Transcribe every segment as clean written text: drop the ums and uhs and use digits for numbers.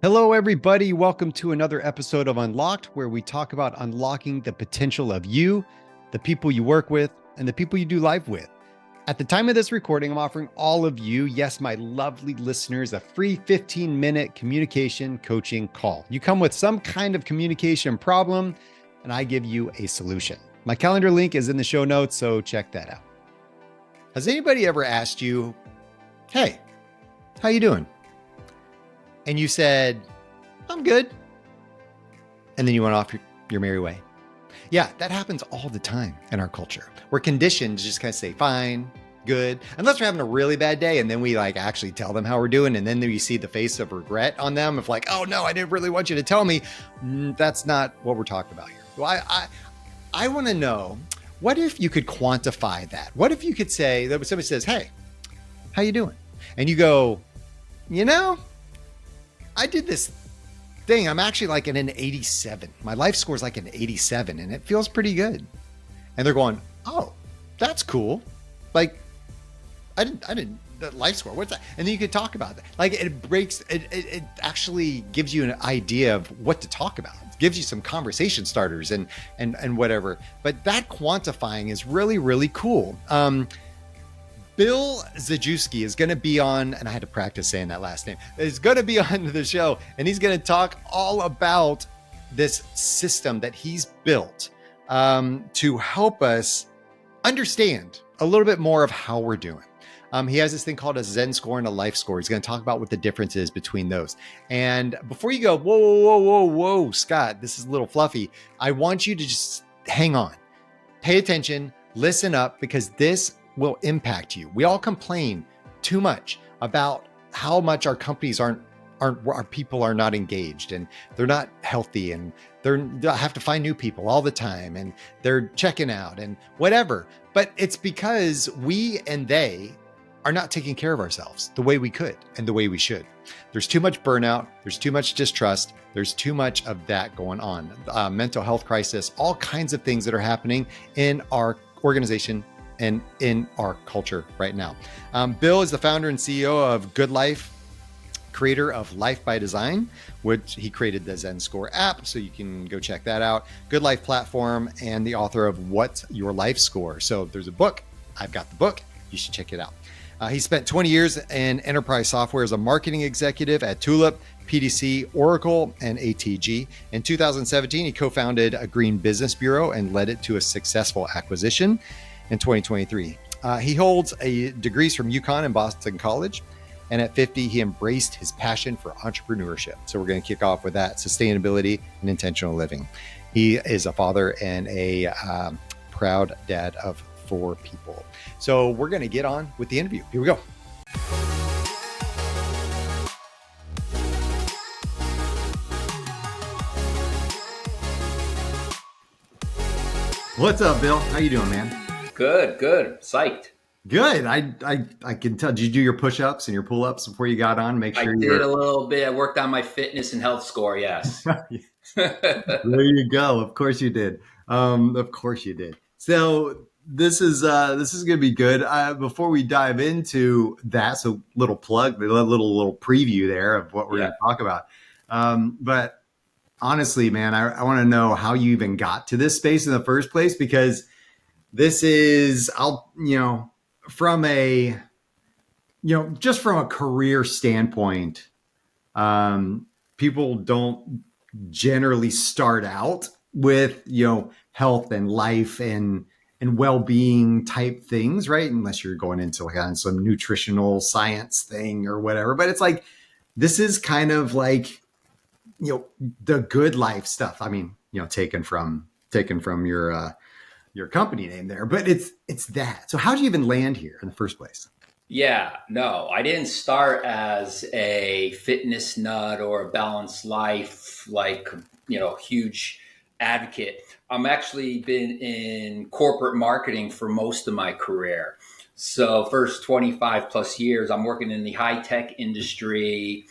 Hello, everybody. Welcome to another episode of Unlocked, where we talk about unlocking the potential of you, the people you work with, and the people you do life with. At the time of this recording, I'm offering all of you, yes, my lovely listeners, a free 15-minute communication coaching call. You come with some kind of communication problem, and I give you a solution. My calendar link is in the show notes, so check that out. Has anybody ever asked you, hey, how you doing? And you said, I'm good. And then you went off your merry way. Yeah, that happens all the time in our culture. We're conditioned to just kind of say, fine, good, unless we're having a really bad day. And then we actually tell them how we're doing. And then you see the face of regret on them of oh no, I didn't really want you to tell me. That's not what we're talking about here. Well, I want to know, what if you could quantify that? What if you could say that somebody says, hey, how you doing? And you go, I did this thing. I'm actually in an 87. My life score is an 87 and it feels pretty good. And they're going, oh, that's cool. I didn't, the life score, what's that? And then you could talk about that. It actually gives you an idea of what to talk about. It gives you some conversation starters and whatever. But that quantifying is really, really cool. Bill Zujewski is going to be on, and I had to practice saying that last name, is going to be on the show, and he's going to talk all about this system that he's built to help us understand a little bit more of how we're doing. He has this thing called a ZenScore and a life score. He's going to talk about what the difference is between those. And before you go, whoa, Scott, this is a little fluffy, I want you to just hang on, pay attention, listen up, because this will impact you. We all complain too much about how much our companies our people are not engaged and they're not healthy and they have to find new people all the time and they're checking out and whatever. But it's because we and they are not taking care of ourselves the way we could and the way we should. There's too much burnout. There's too much distrust. There's too much of that going on. Mental health crisis, all kinds of things that are happening in our organization and in our culture right now. Bill is the founder and CEO of GoodLiife, creator of Life by Design, which he created the ZenScore app, so you can go check that out. GoodLiife platform, and the author of What's Your Life Score. So there's a book. I've got the book. You should check it out. He spent 20 years in enterprise software as a marketing executive at Tulip, PDC, Oracle, and ATG. In 2017, he co-founded a green business bureau and led it to a successful acquisition in 2023. He holds degrees from UConn and Boston College. And at 50, he embraced his passion for entrepreneurship. So we're going to kick off with that: sustainability and intentional living. He is a father and a proud dad of 4 people. So we're going to get on with the interview. Here we go. What's up, Bill? How you doing, man? Good. Psyched. Good. I can tell. Did you do your push-ups and your pull-ups before you got on? Make sure I did a little bit. I worked on my fitness and health score. Yes. There you go. Of course you did. So this is going to be good. Before we dive into that, so little plug, a little preview there of what we're going to talk about. But honestly, man, I want to know how you even got to this space in the first place, because this is, from a career standpoint, people don't generally start out with, health and life and well-being type things, right? Unless you're going into on some nutritional science thing or whatever. But it's this is kind of the good life stuff. I mean, taken from your company name there, but it's that. So how did you even land here in the first place? Yeah, no, I didn't start as a fitness nut or a balanced life, huge advocate. I'm actually been in corporate marketing for most of my career. So first 25 plus years, I'm working in the high tech industry,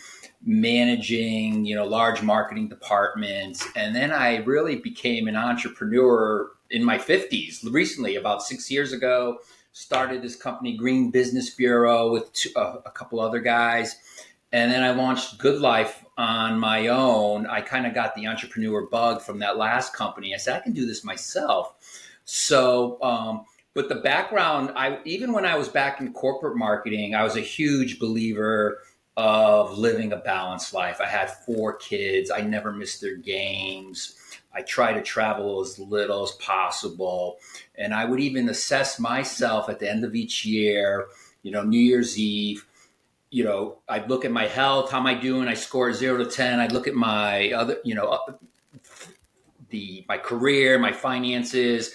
managing, large marketing departments. And then I really became an entrepreneur in my 50s, recently, about 6 years ago. Started this company, Green Business Bureau, with a couple other guys. And then I launched GoodLiife on my own. I kind of got the entrepreneur bug from that last company. I said, I can do this myself. So, but the background, even when I was back in corporate marketing, I was a huge believer of living a balanced life. I had 4 kids. I never missed their games. I try to travel as little as possible. And I would even assess myself at the end of each year, New Year's Eve. I'd look at my health, how am I doing? I score 0 to 10. I'd look at my other, my career, my finances.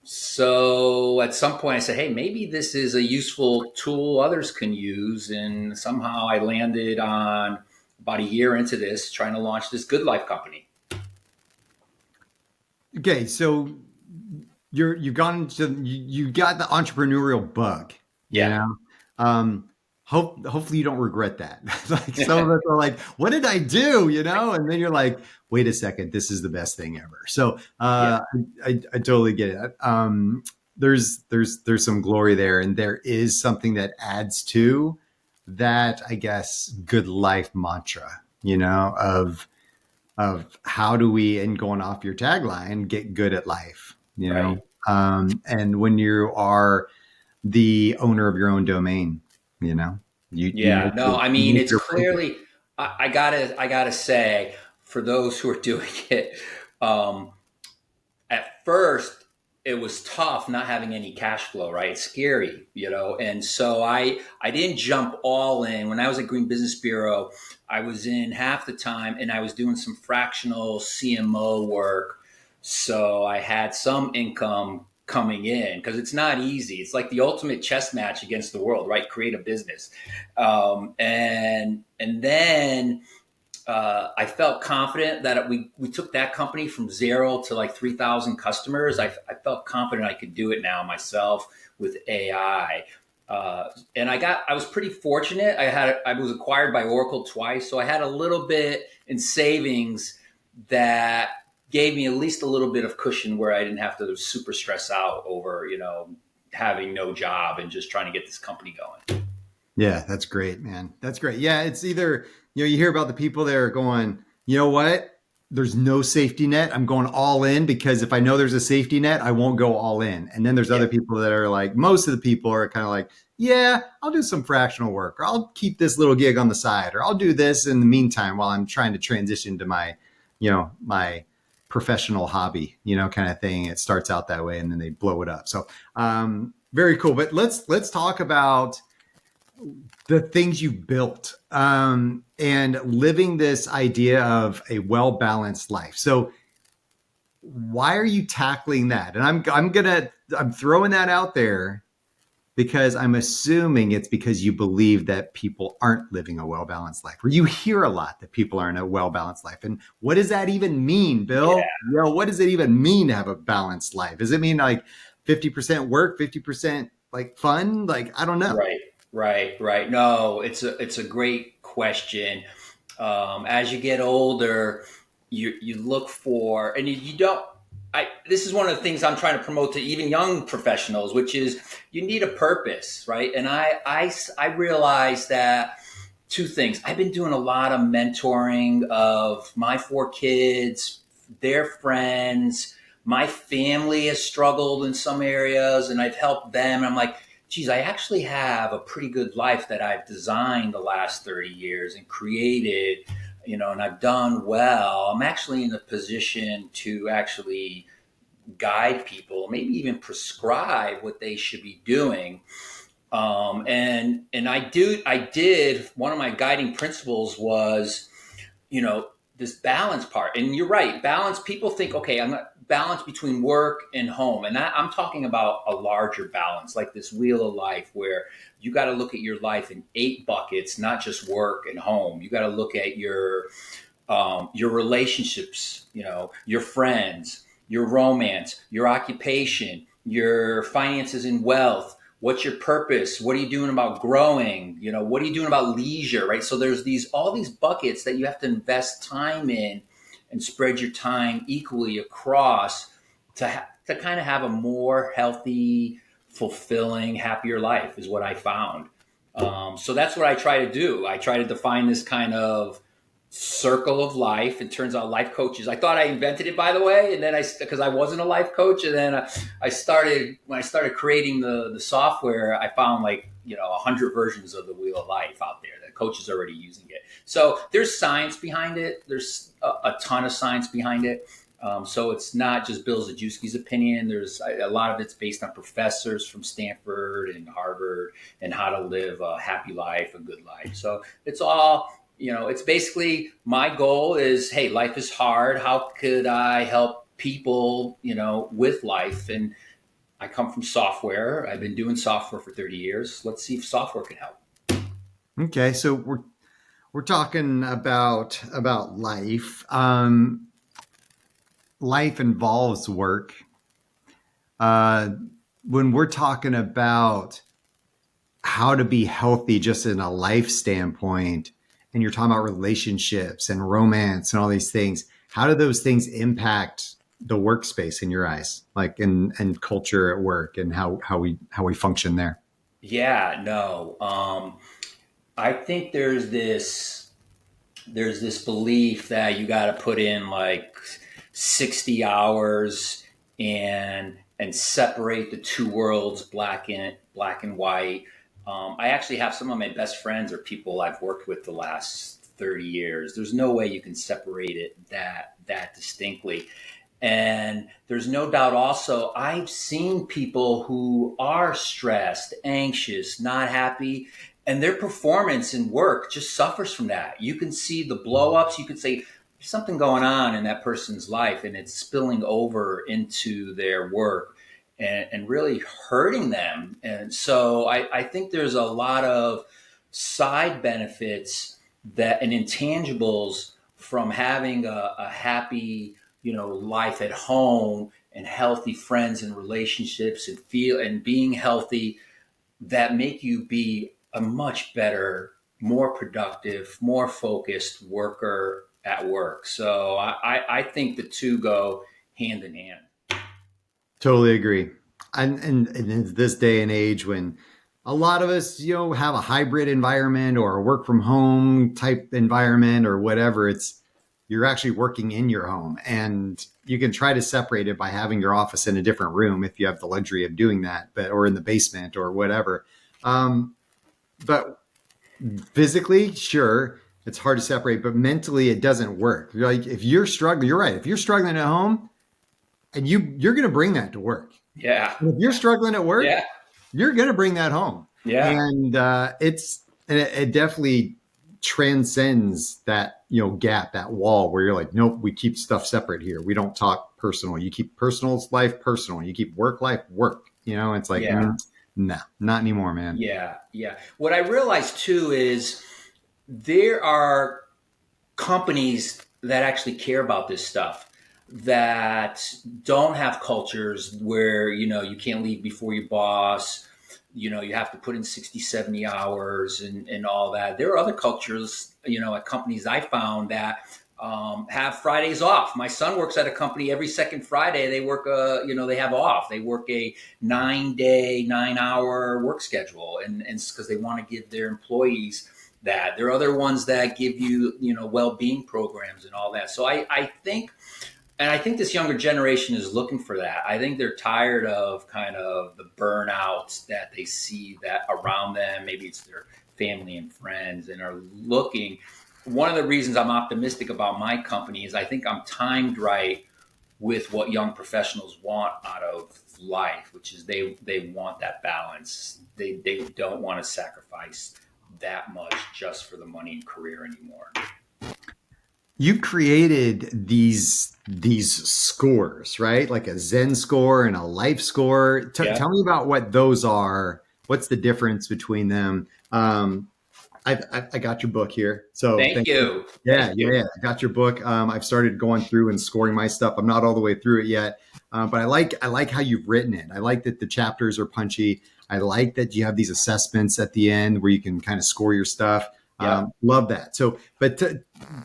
So at some point I said, hey, maybe this is a useful tool others can use. And somehow I landed on about a year into this, trying to launch this GoodLiife company. Okay, so you got the entrepreneurial bug. Yeah. Hopefully you don't regret that. Like some of us are like, what did I do? And then you're like, wait a second, this is the best thing ever. So I totally get it. There's some glory there, and there is something that adds to that, I guess, GoodLiife mantra, of how do we, and going off your tagline, get good at life, Right. and when you are the owner of your own domain, you Yeah, no, I mean, make it's your way there. clearly, I gotta say, for those who are doing it, um, at first it was tough not having any cash flow, right? It's scary, and so I didn't jump all in. When I was at Green Business Bureau, I was in half the time, and I was doing some fractional CMO work, so I had some income coming in, because it's not easy. It's like the ultimate chess match against the world, right? Create a business. And then I felt confident that we took that company from 0 to like 3,000 customers. I felt confident I could do it now myself with AI. And I was pretty fortunate. I was acquired by Oracle twice, so I had a little bit in savings that gave me at least a little bit of cushion where I didn't have to super stress out over, having no job and just trying to get this company going. Yeah, that's great, man. That's great. Yeah, it's either, you hear about the people that are going, you know what? There's no safety net. I'm going all in, because if I know there's a safety net, I won't go all in. And then there's Yeah. other people that are like, most of the people are kind of like, yeah, I'll do some fractional work, or I'll keep this little gig on the side, or I'll do this in the meantime while I'm trying to transition to my professional hobby, kind of thing. It starts out that way and then they blow it up. So, very cool. But let's talk about the things you built, and living this idea of a well-balanced life. So why are you tackling that? And I'm throwing that out there because I'm assuming it's because you believe that people aren't living a well-balanced life, or you hear a lot that people aren't a well-balanced life. And what does that even mean, Yeah. Bill? What does it even mean to have a balanced life? Does it mean like 50% work, 50% like fun? Like, I don't know. Right. No, it's a great question. As you get older, you look for, and you don't. This is one of the things I'm trying to promote to even young professionals, which is you need a purpose, right? And I realized that two things. I've been doing a lot of mentoring of my 4 kids, their friends. My family has struggled in some areas, and I've helped them. And I'm like, geez, I actually have a pretty good life that I've designed the last 30 years and created, and I've done well. I'm actually in a position to actually guide people, maybe even prescribe what they should be doing. And I did, one of my guiding principles was, this balance part. And you're right, balance, people think, okay, I'm not balance between work and home. And I'm talking about a larger balance, like this wheel of life, where you got to look at your life in 8 buckets, not just work and home. You got to look at your relationships, your friends, your romance, your occupation, your finances and wealth. What's your purpose? What are you doing about growing? What are you doing about leisure, right? So there's all these buckets that you have to invest time in and spread your time equally across to kind of have a more healthy, fulfilling, happier life is what I found. So that's what I try to do. I try to define this kind of circle of life. It turns out life coaches, I thought I invented it, by the way, and then because I wasn't a life coach, and then I started, when I started creating the software, I found like 100 versions of the Wheel of Life out there that coaches are already using it. So there's science behind it. There's a ton of science behind it. So it's not just Bill Zujewski's opinion. There's a lot of it's based on professors from Stanford and Harvard and how to live a happy life, a good life. So it's all, it's basically, my goal is, hey, life is hard. How could I help people, with life? And I come from software. I've been doing software for 30 years. Let's see if software can help. Okay, so we're talking about life. Life involves work. When we're talking about how to be healthy just in a life standpoint, and you're talking about relationships and romance and all these things, how do those things impact the workspace in your eyes, like and culture at work, and how we function there? Yeah, no. I think there's this belief that you got to put in like 60 hours and separate the two worlds, black and white. I actually have some of my best friends are people I've worked with the last 30 years. There's no way you can separate it that distinctly. And there's no doubt also, I've seen people who are stressed, anxious, not happy, and their performance in work just suffers from that. You can see the blow ups. You could say there's something going on in that person's life, and it's spilling over into their work and really hurting them. And so I think there's a lot of side benefits that and intangibles from having a happy, life at home and healthy friends and relationships and being healthy, that make you be a much better, more productive, more focused worker at work. So I think the two go hand in hand. Totally agree. And in this day and age when a lot of us, have a hybrid environment or a work from home type environment or whatever, you're actually working in your home, and you can try to separate it by having your office in a different room if you have the luxury of doing that, or in the basement or whatever. But physically, sure, it's hard to separate, but mentally it doesn't work. Like if you're struggling, you're right. If you're struggling at home, and you're going to bring that to work. Yeah. And if you're struggling at work, Yeah. you're going to bring that home. Yeah. And it definitely transcends that, gap, that wall where you're like, nope, we keep stuff separate here. We don't talk personal. You keep personal life personal. You keep work life work. It's like, Yeah. No, not anymore, man. Yeah. Yeah. What I realized too is there are companies that actually care about this stuff, that don't have cultures where, you can't leave before your boss, you have to put in 60, 70 hours and all that. There are other cultures, at companies I found that have Fridays off. My son works at a company every second Friday. They work, they have off. They work a 9-day, 9-hour work schedule, and because they want to give their employees that. There are other ones that give you, well-being programs and all that. So I think this younger generation is looking for that. I think they're tired of kind of the burnouts that they see that around them. Maybe it's their family and friends, and are looking. One of the reasons I'm optimistic about my company is I think I'm timed right with what young professionals want out of life, which is they want that balance. They don't want to sacrifice that much just for the money and career anymore. You created these scores, right? Like a ZenScore and a life score. Yeah. Tell me about what those are. What's the difference between them? I got your book here. So thank you. Yeah. I got your book. I've started going through and scoring my stuff. I'm not all the way through it yet. But I like how you've written it. I like that the chapters are punchy. I like that you have these assessments at the end where you can kind of score your stuff. Yeah. Love that. So, but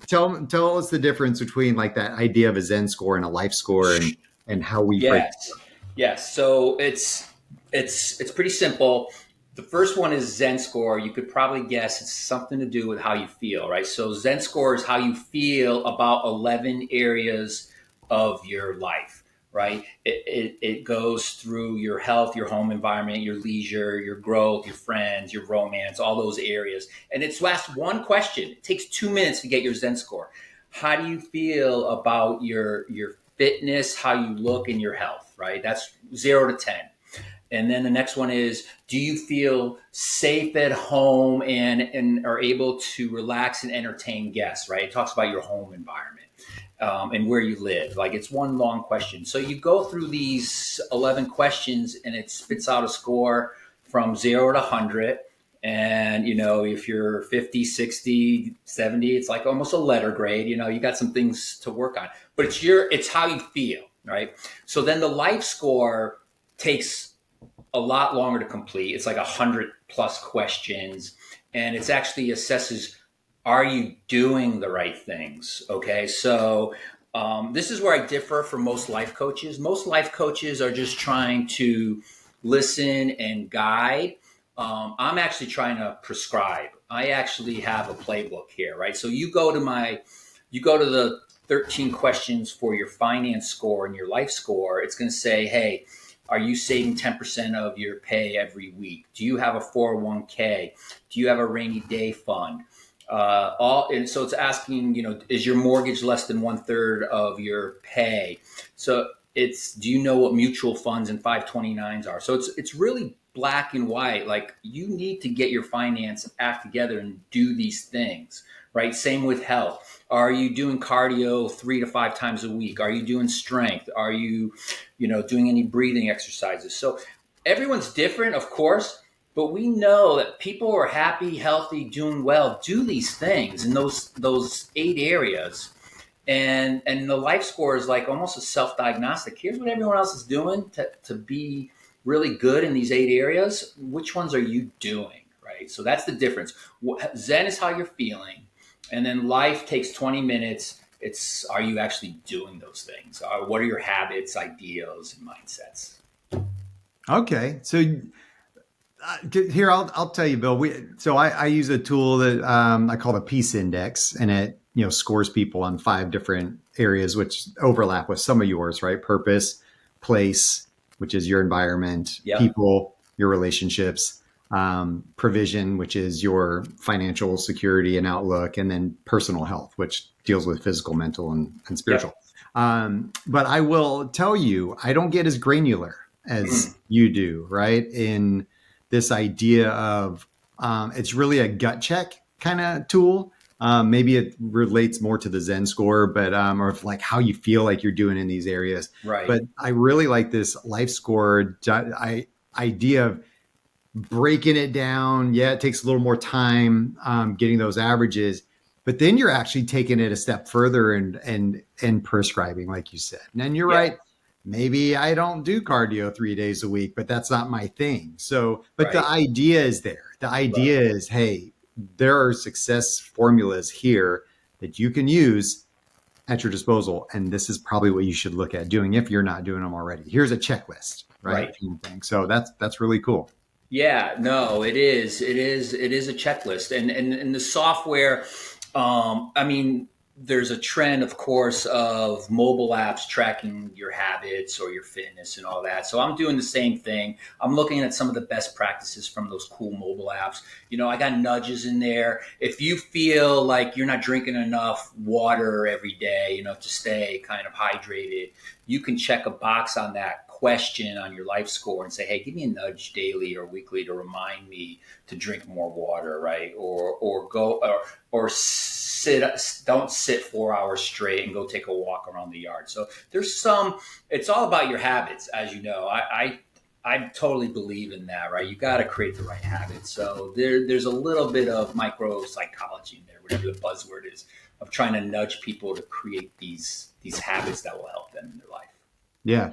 tell us the difference between like that idea of a Zen score and a life score, and how we break. Yes. So it's pretty simple. The first one is ZenScore. You could probably guess it's something to do with how you feel, right? So ZenScore is how you feel about 11 areas of your life, right? It goes through your health, your home environment, your leisure, your growth, your friends, your romance, all those areas. And it's asked one question. It takes 2 minutes to get your ZenScore. How do you feel about your fitness, how you look, and your health, right? That's 0 to 10. And then the next one is, do you feel safe at home and are able to relax and entertain guests, right? It talks about your home environment and where you live. Like, it's one long question. So you go through these 11 questions and it spits out a score from 0 to 100. And, if you're 50, 60, 70, it's like almost a letter grade. You got some things to work on. But it's how you feel, right? So then the life score takes a lot longer to complete. It's like 100+ questions, and it's actually assesses, are you doing the right things? Okay. So this is where I differ from most life coaches. Most life coaches are just trying to listen and guide. I'm actually trying to prescribe. I actually have a playbook here, right? So you go to the 13 questions for your finance score and your life score. It's going to say, hey, are you saving 10% of your pay every week? Do you have a 401k? Do you have a rainy day fund? And so it's asking, is your mortgage less than 1/3 of your pay? So do you know what mutual funds and 529s are? So it's really black and white. Like, you need to get your finance act together and do these things, right? Same with health. Are you doing cardio 3 to 5 times a week? Are you doing strength? Are you, doing any breathing exercises? So everyone's different, of course, but we know that people who are happy, healthy, doing well, do these things in those 8 areas. And the life score is like almost a self-diagnostic. Here's what everyone else is doing to be really good in these 8 areas. Which ones are you doing, right? So that's the difference. Zen is how you're feeling. And then life takes 20 minutes. Are you actually doing those things? What are your habits, ideals, and mindsets? Okay. So here, I'll tell you, Bill. I use a tool that I call the Peace Index, and it scores people on 5 different areas, which overlap with some of yours, right? Purpose, place, which is your environment, Yep. people, your relationships, provision, which is your financial security and outlook, and then personal health, which deals with physical, mental, and spiritual. Yep. But I will tell you, I don't get as granular as you do, right? In this idea of it's really a gut check kind of tool. Maybe it relates more to the ZenScore, but or if, like, how you feel like you're doing in these areas. Right. But I really like this life score idea of breaking it down. Yeah, it takes a little more time getting those averages, but then you're actually taking it a step further and prescribing, like you said. And you're right. Maybe I don't do cardio 3 days a week, but that's not my thing. So, but the idea is there. The idea is, hey, there are success formulas here that you can use at your disposal. And this is probably what you should look at doing if you're not doing them already. Here's a checklist, right? So that's really cool. Yeah, no, it is. It is a checklist. And the software, there's a trend, of course, of mobile apps tracking your habits or your fitness and all that. So I'm doing the same thing. I'm looking at some of the best practices from those cool mobile apps. I got nudges in there. If you feel like you're not drinking enough water every day, to stay kind of hydrated, you can check a box on that question on your life score and say, hey, give me a nudge daily or weekly to remind me to drink more water, right? Or go or don't sit 4 hours straight and go take a walk around the yard. So it's all about your habits, as you know. I totally believe in that, right? You got to create the right habits. So there's a little bit of micro psychology in there, whatever the buzzword is, of trying to nudge people to create these habits that will help them in their life. Yeah.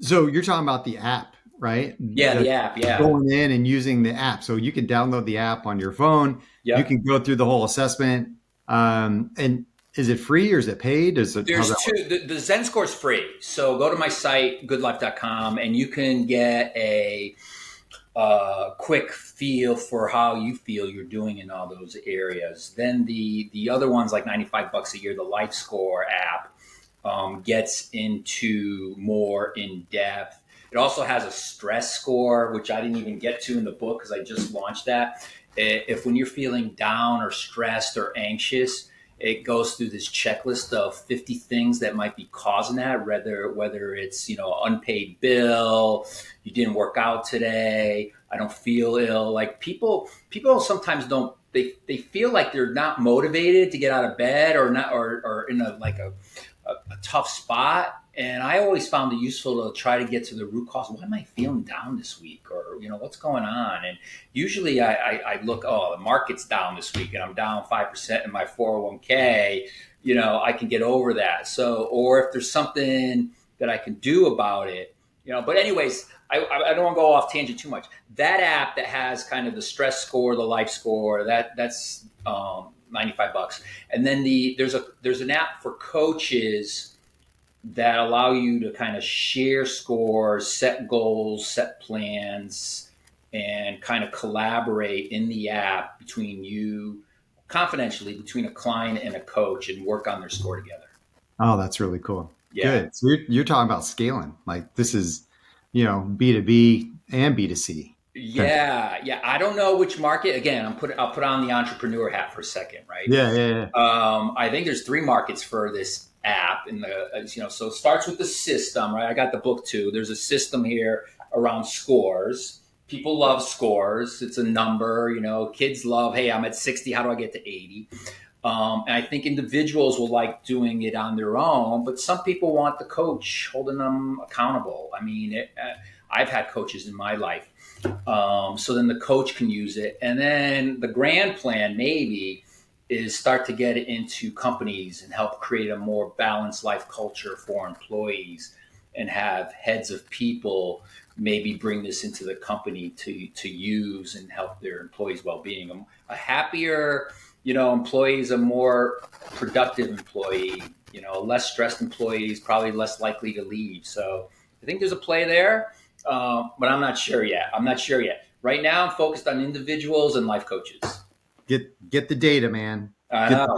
So you're talking about the app, right? Yeah, the app. Yeah. Going in and using the app. So you can download the app on your phone. Yep. You can go through the whole assessment. And is it free or is it paid? There's two. The ZenScore is free. So go to my site, GoodLiife.com, and you can get quick feel for how you feel you're doing in all those areas. Then the other ones like $95 a year, the Life Score app gets into more in depth. It also has a stress score, which I didn't even get to in the book because I just launched that. If when you're feeling down or stressed or anxious, it goes through this checklist of 50 things that might be causing that, whether it's, unpaid bill, you didn't work out today, I don't feel ill. Like people sometimes don't, they feel like they're not motivated to get out of bed or not, or in a tough spot. And I always found it useful to try to get to the root cause. Why am I feeling down this week? Or, what's going on? And usually I look, oh, the market's down this week and I'm down 5% in my 401k. I can get over that. So, or if there's something that I can do about it, but anyways, I don't want to go off tangent too much. That app that has kind of the stress score, the life score, that's $95. And then there's an app for coaches that allow you to kind of share scores, set goals, set plans, and kind of collaborate in the app between you, confidentially, between a client and a coach, and work on their score together. Oh, that's really cool. Yeah. Good. So you're talking about scaling. Like this is, B2B and B2C. Yeah. I don't know which market. Again, I'll put on the entrepreneur hat for a second, right? Yeah. I think there's 3 markets for this app so it starts with the system, right? I got the book too. There's a system here around scores. People love scores. It's a number, kids love, hey, I'm at 60. How do I get to 80? And I think individuals will like doing it on their own, but some people want the coach holding them accountable. I mean, I've had coaches in my life. So then the coach can use it. And then the grand plan maybe is start to get it into companies and help create a more balanced life culture for employees and have heads of people maybe bring this into the company to use and help their employees' well-being. A happier, employee is a more productive employee, less stressed employees, probably less likely to leave. So I think there's a play there, but I'm not sure yet. Right now, I'm focused on individuals and life coaches. Get the data, man. Get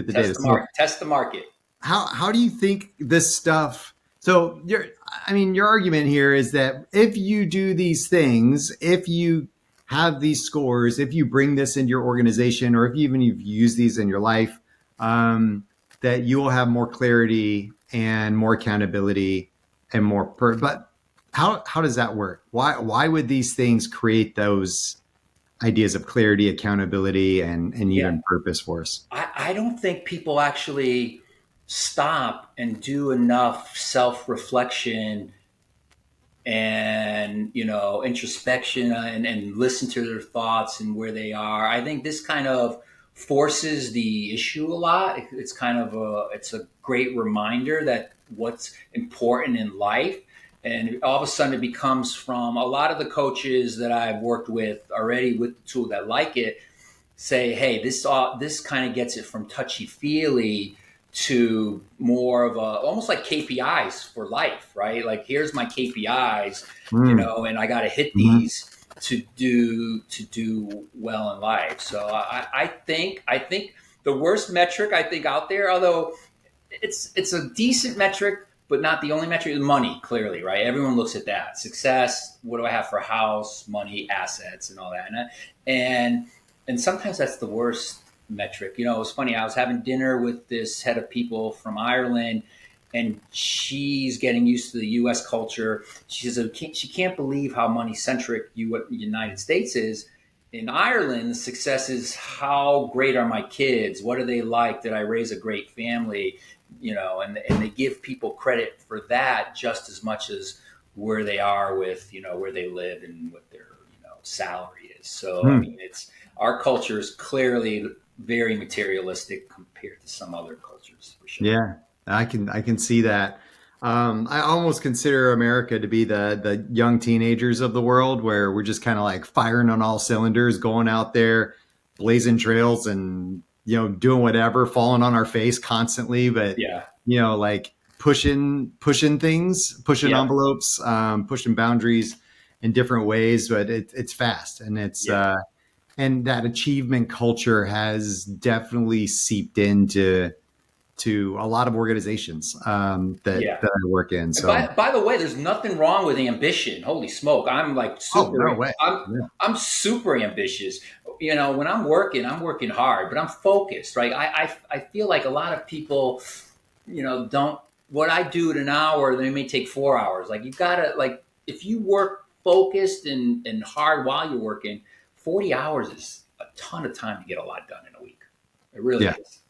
the data. Test the market. How do you think this stuff? So your argument here is that if you do these things, if you have these scores, if you bring this into your organization, or if you've used these in your life, that you will have more clarity and more accountability and more. But how does that work? Why would these things create those ideas of clarity, accountability, and even purpose for us? I don't think people actually stop and do enough self-reflection and introspection and listen to their thoughts and where they are. I think this kind of forces the issue a lot. It's kind of it's a great reminder that what's important in life. And all of a sudden it becomes, from a lot of the coaches that I've worked with already with the tool that like it, say, hey, this kind of gets it from touchy-feely to more of almost like KPIs for life, right? Like, here's my KPIs, and I got to hit these to do well in life. So I think the worst metric I think out there, although it's a decent metric, but not the only metric, is money, clearly, right? Everyone looks at that. Success, what do I have for a house, money, assets, and all that. And sometimes that's the worst metric. It was funny. I was having dinner with this head of people from Ireland, and she's getting used to the U.S. culture. She says she can't believe how money-centric the United States is. In Ireland, the success is how great are my kids? What do they like? Did I raise a great family? And they give people credit for that just as much as where they are with, where they live and what their, salary is. So, I mean, our culture is clearly very materialistic compared to some other cultures, for sure. Yeah, I can see that. I almost consider America to be the young teenagers of the world, where we're just kind of like firing on all cylinders, going out there, blazing trails and, doing whatever, falling on our face constantly. But, like pushing things, pushing envelopes, pushing boundaries. in different ways, but it's fast, and and that achievement culture has definitely seeped into a lot of organizations that I work in. And So, by the way, there's nothing wrong with ambition. Holy smoke. I'm like oh, no super, way. Yeah. I'm super ambitious. You know, when I'm working hard, but I'm focused, right? I feel like a lot of people, don't, what I do in an hour, they may take 4 hours. Like you gotta, like, if you work focused and hard while you're working, 40 hours is a ton of time to get a lot done in a week. It really Yeah. is.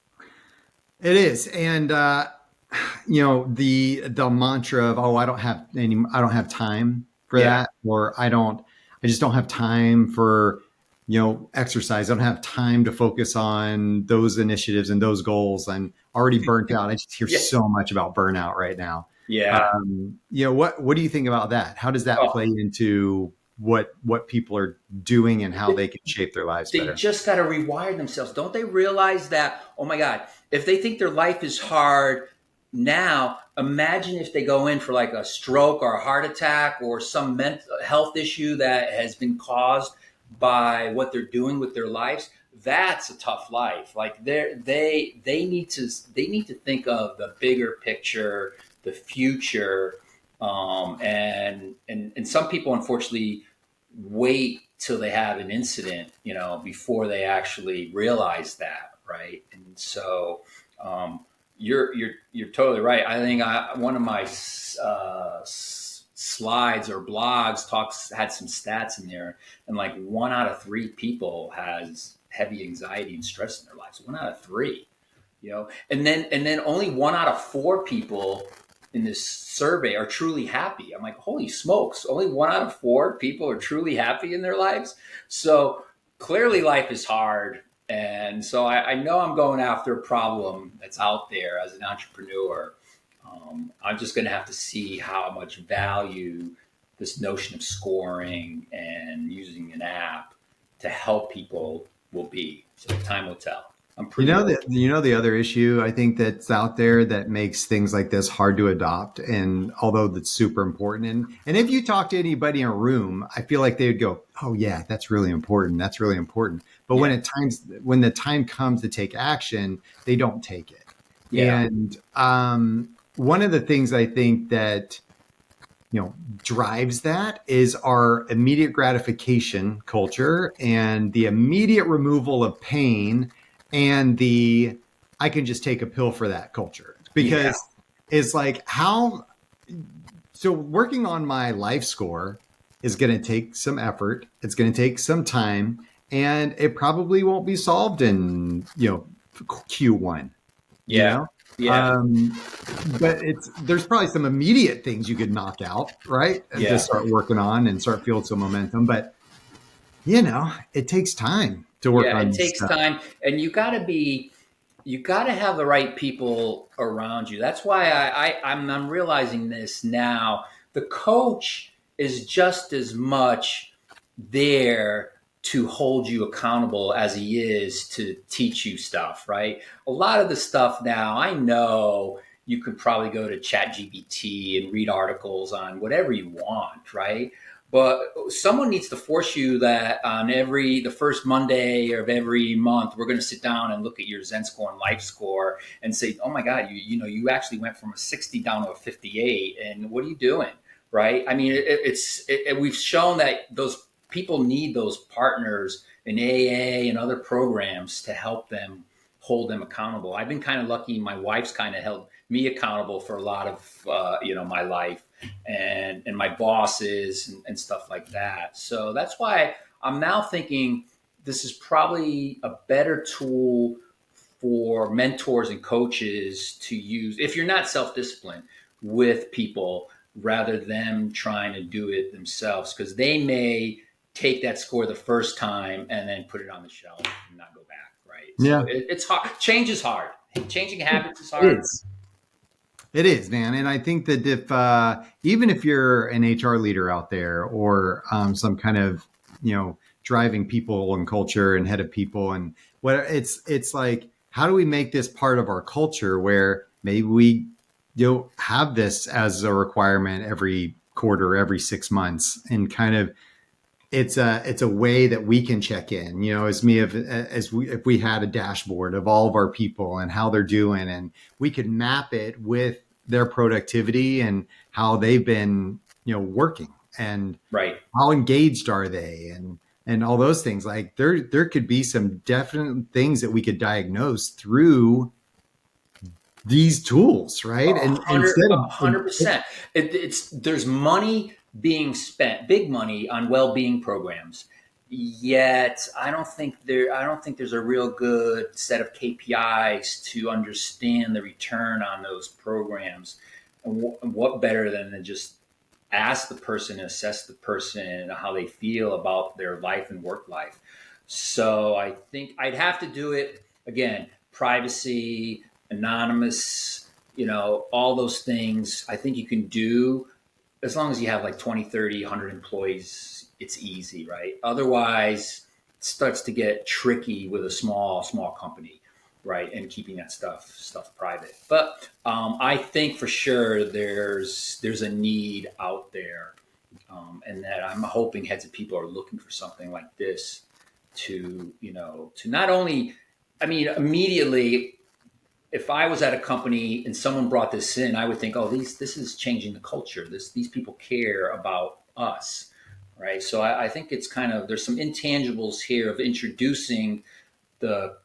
It is. And, the mantra of, oh, I don't have time for Yeah. that, or I just don't have time for, exercise. I don't have time to focus on those initiatives and those goals. I'm already burnt out. I just hear Yeah. so much about burnout right now. Yeah. What do you think about that? How does that Oh, play into what people are doing and how they can shape their lives they better? just got to rewire themselves. Don't they realize that, oh my God, if they think their life is hard now, imagine if they go in for like a stroke or a heart attack or some mental health issue that has been caused by what they're doing with their lives. That's a tough life. Like they need to think of the bigger picture, the future, and some people unfortunately wait till they have an incident, before they actually realize that, right? And so you're totally right. I think one of my slides or blogs had some stats in there, and like 1 out of 3 people has heavy anxiety and stress in their lives. 1 out of 3, and then only 1 out of 4 people in this survey are truly happy. I'm like, holy smokes, only 1 out of 4 people are truly happy in their lives. So clearly life is hard. And so I know I'm going after a problem that's out there as an entrepreneur. I'm just going to have to see how much value this notion of scoring and using an app to help people will be. So time will tell. I'm pretty. The other issue I think that's out there that makes things like this hard to adopt, and although that's super important, and if you talk to anybody in a room, I feel like they would go, "Oh yeah, that's really important. That's really important." But Yeah. when the time comes to take action, they don't take it. Yeah. And one of the things I think that drives that is our immediate gratification culture and the immediate removal of pain and I can just take a pill for that culture, because it's like so working on my life score is going to take some effort. It's going to take some time, and it probably won't be solved in, Q1, Yeah. Yeah. but there's probably some immediate things you could knock out, right? And Yeah. just start working on and start feeling some momentum. But, it takes time to work Yeah, on it this takes stuff. time, and you got to have the right people around you. That's why I'm realizing this now. The coach is just as much there to hold you accountable as he is to teach you stuff, right? A lot of the stuff now, I know you could probably go to ChatGPT and read articles on whatever you want, right? But someone needs to force you that on the first Monday of every month, we're going to sit down and look at your ZenScore and Life Score and say, oh my God, you actually went from a 60 down to a 58, and what are you doing, right? I mean, we've shown that those people need those partners in AA and other programs to help them hold them accountable. I've been kind of lucky. My wife's kind of held me accountable for a lot of my life, and my bosses and stuff like that. So that's why I'm now thinking this is probably a better tool for mentors and coaches to use if you're not self-disciplined with people, rather than trying to do it themselves, because they may take that score the first time and then put it on the shelf and not go back, right? Yeah, So it's hard. Change is hard. Changing habits is it hard. is. It is, man. And I think that if even if you're an HR leader out there, or some kind of driving people and culture and head of people, and what it's like, how do we make this part of our culture where maybe we have this as a requirement every quarter, every 6 months, and kind of it's a way that we can check in, if we had a dashboard of all of our people and how they're doing, and we could map it with their productivity and how they've been, working, and Right. how engaged are they, and all those things. Like there could be some definite things that we could diagnose through these tools, right? And instead of 100%. There's money being spent, big money, on well-being programs. Yet I don't think there's a real good set of KPIs to understand the return on those programs. And what better than to just ask the person, assess the person, and how they feel about their life and work life. So I think I'd have to do it again, privacy, anonymous, all those things. I think you can do as long as you have like 20, 30, 100 employees, it's easy, right? Otherwise, it starts to get tricky with a small company, right? And keeping that stuff private. But I think for sure there's a need out there, and that I'm hoping heads of people are looking for something like this to not only, immediately, if I was at a company and someone brought this in, I would think, oh, this is changing the culture. These people care about us, right? So I think it's kind of, there's some intangibles here of introducing the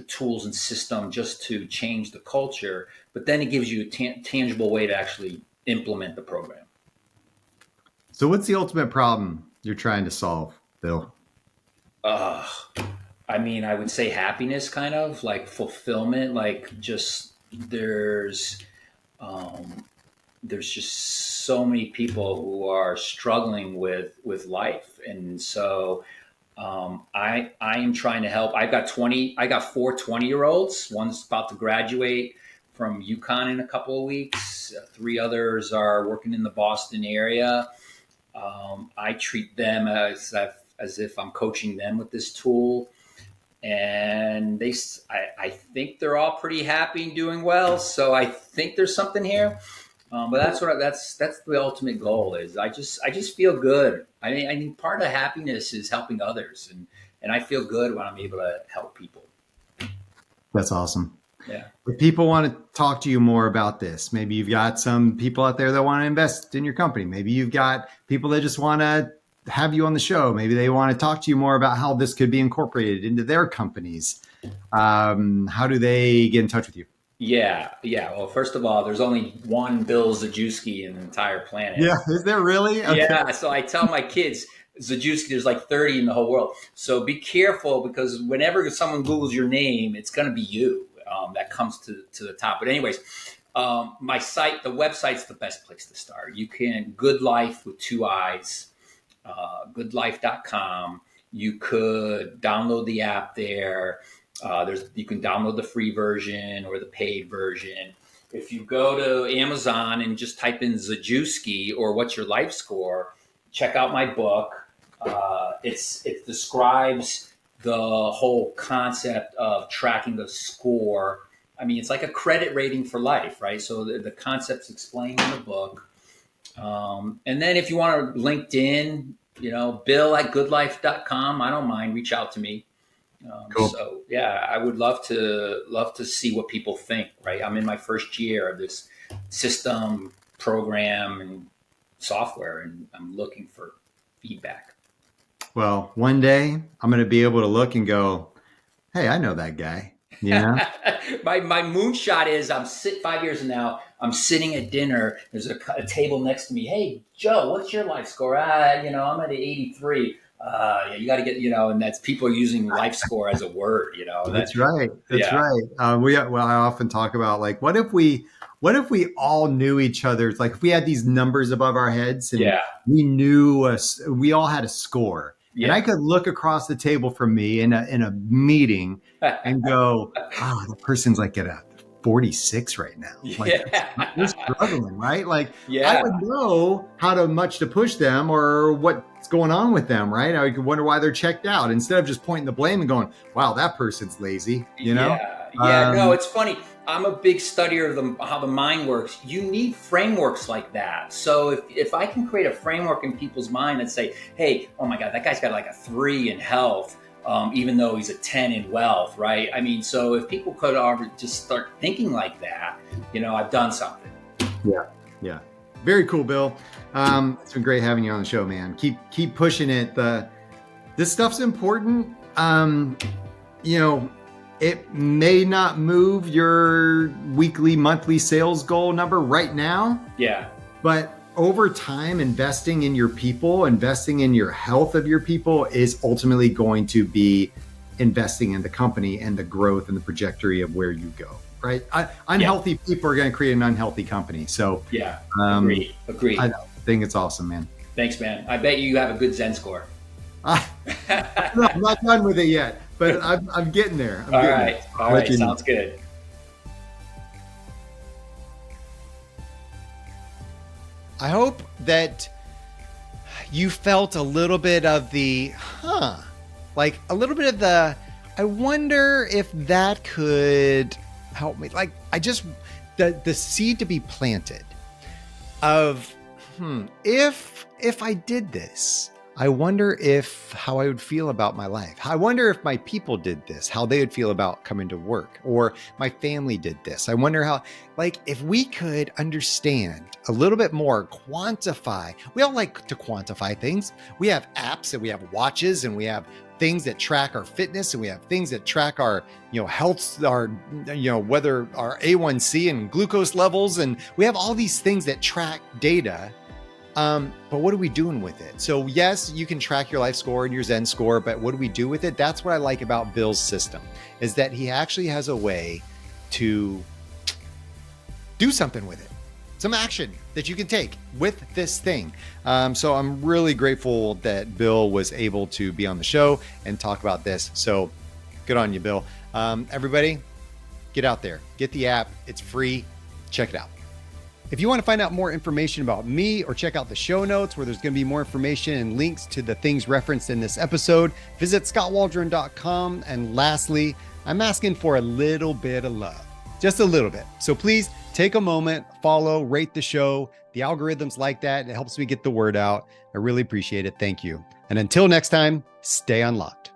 tools and system just to change the culture, but then it gives you a tangible way to actually implement the program. So what's the ultimate problem you're trying to solve, Bill? I would say happiness, kind of like fulfillment, like just there's just so many people who are struggling with life. And so I am trying to help. I got 4 20-year-olds. One's about to graduate from UConn in a couple of weeks. 3 others are working in the Boston area. I treat them as if I'm coaching them with this tool. And I think they're all pretty happy and doing well. So I think there's something here. But that's the ultimate goal is. I just feel good. I mean, part of happiness is helping others, and I feel good when I'm able to help people. That's awesome. Yeah. If people want to talk to you more about this, maybe you've got some people out there that want to invest in your company. Maybe you've got people that just want to have you on the show. Maybe they want to talk to you more about how this could be incorporated into their companies. How do they get in touch with you? Yeah. Well, first of all, there's only one Bill Zujewski in the entire planet. Yeah, is there really? Okay. Yeah, so I tell my kids, Zujewski, there's like 30 in the whole world. So be careful, because whenever someone Googles your name, it's going to be you that comes to the top. But anyways, my site, the website's the best place to start. You can, GoodLiife with 2 I's, GoodLiife.com. You could download the app there. You can download the free version or the paid version. If you go to Amazon and just type in Zujewski or what's your life score, check out my book. It describes the whole concept of tracking the score. I mean, it's like a credit rating for life, right? So the concept's explained in the book. And then if you want to LinkedIn, Bill at GoodLiife.com. I don't mind. Reach out to me. Cool. So yeah, I would love to see what people think, right? I'm in my first year of this system, program, and software, and I'm looking for feedback. Well, one day I'm going to be able to look and go, hey, I know that guy. Yeah. my moonshot is 5 years from now, I'm sitting at dinner. There's a table next to me. Hey, Joe, what's your life score? I'm at 83. You got to get, and that's people using life score as a word, That's right. That's right. I often talk about, like, what if we all knew each other? Like, if we had these numbers above our heads and we knew we all had a score, and I could look across the table from me in a meeting and go, oh, the person's like at a 46 right now. Like, they're struggling, right? Like, I would know how much to push them or what's going on with them, right? I could wonder why they're checked out, instead of just pointing the blame and going, wow, that person's lazy, No, it's funny. I'm a big studier of how the mind works. You need frameworks like that. So if I can create a framework in people's mind and say, hey, oh my God, that guy's got like a 3 in health, even though he's a 10 in wealth, right? I mean, so if people could just start thinking like that, I've done something. Yeah. Yeah. Very cool, Bill. It's been great having you on the show, man. Keep pushing it. This stuff's important. It may not move your weekly, monthly sales goal number right now. Yeah. But over time, investing in your people, investing in your health of your people is ultimately going to be investing in the company and the growth and the trajectory of where you go, right? Unhealthy people are going to create an unhealthy company. So yeah, agreed. I think it's awesome, man. Thanks, man. I bet you have a good ZenScore. I'm not done with it yet, but I'm getting there. All right. Sounds good. I hope that you felt a little bit of the, like a little bit of the, I wonder if that could help me. Like the seed to be planted of, if I did this, I wonder how I would feel about my life. I wonder if my people did this, how they would feel about coming to work, or my family did this. I wonder how, if we could understand a little bit more, quantify. We all like to quantify things. We have apps and we have watches and we have things that track our fitness and we have things that track our, health, our, whether our A1C and glucose levels. And we have all these things that track data. But what are we doing with it? So yes, you can track your life score and your ZenScore, but what do we do with it? That's what I like about Bill's system, is that he actually has a way to do something with it, some action that you can take with this thing. So I'm really grateful that Bill was able to be on the show and talk about this. So good on you, Bill. Everybody, get out there, get the app. It's free. Check it out. If you want to find out more information about me or check out the show notes where there's going to be more information and links to the things referenced in this episode, visit SkotWaldron.com. And lastly, I'm asking for a little bit of love, just a little bit. So please take a moment, follow, rate the show. The algorithms like that. It helps me get the word out. I really appreciate it. Thank you. And until next time, stay unlocked.